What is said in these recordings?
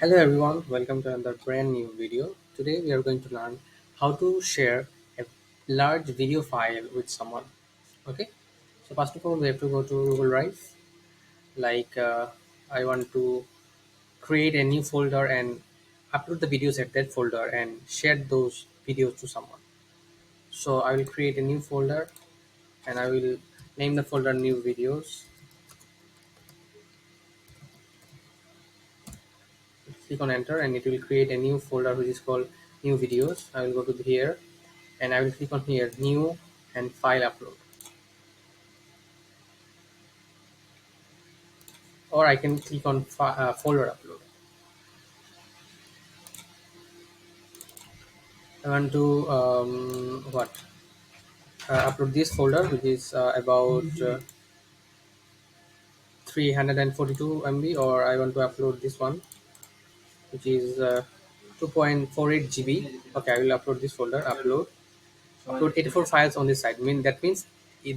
Hello everyone, welcome to another brand new video. Today we are going to learn how to share a large video file with someone. Okay, so first of all we have to go to Google Drive. Like I want to create a new folder and upload the videos at that folder and share those videos to someone. So I will create a new folder and I will name the folder new videos. Click on enter and it will create a new folder which is called new videos. I will go to here and I will click on here new and file upload, or I can click on folder upload. I want to upload this folder which is about 342 MB, or I want to upload this one which is 2.48 GB. Okay, I will upload this folder. Upload 84 files on this side. That means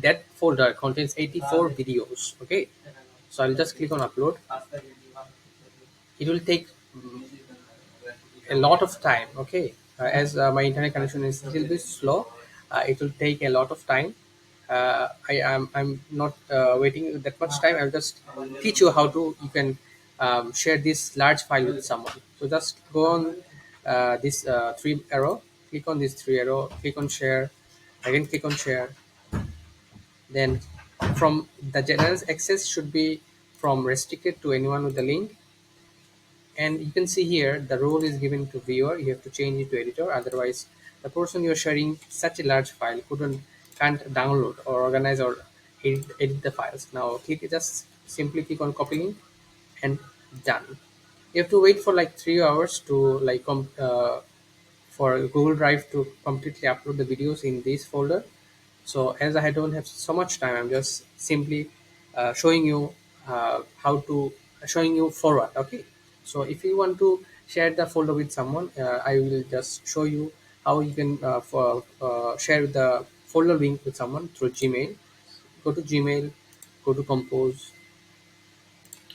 that folder contains 84 videos. Okay, so I'll just click on upload. It will take a lot of time. Okay, as my internet connection is a little bit slow, it will take a lot of time. I'm not waiting that much time. I'll just teach you how to you can share this large file with someone. So just go on this three arrow, click on this three arrow, click on share, again click on share. Then from the general access should be from restricted to anyone with the link, and you can see here the role is given to viewer. You have to change it to editor, otherwise the person you're sharing such a large file can't download or organize or edit the files. Now just simply click on copy link and done. You have to wait for like 3 hours to for Google Drive to completely upload the videos in this folder. So as I don't have so much time, I'm just simply showing you how to showing you forward. Okay, so if you want to share the folder with someone, I will just show you how you can share the folder link with someone through Gmail. Go to Gmail, go to Compose.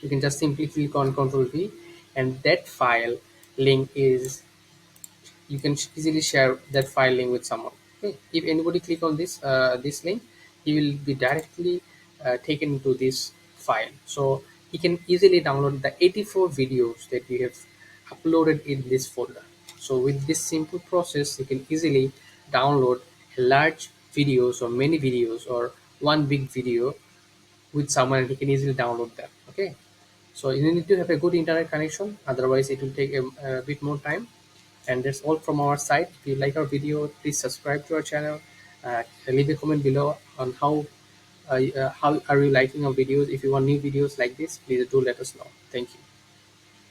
You can just simply click on Control V, and that file link is you can easily share that file link with someone. Okay, if anybody click on this link, he will be directly taken to this file, so he can easily download the 84 videos that we have uploaded in this folder. So with this simple process, you can easily download a large videos or many videos or one big video with someone, and he can easily download them. Okay, so you need to have a good internet connection, otherwise it will take a bit more time. And that's all from our side. If you like our video, please subscribe to our channel. Leave a comment below on how are you liking our videos. If you want new videos like this, please do let us know. Thank you.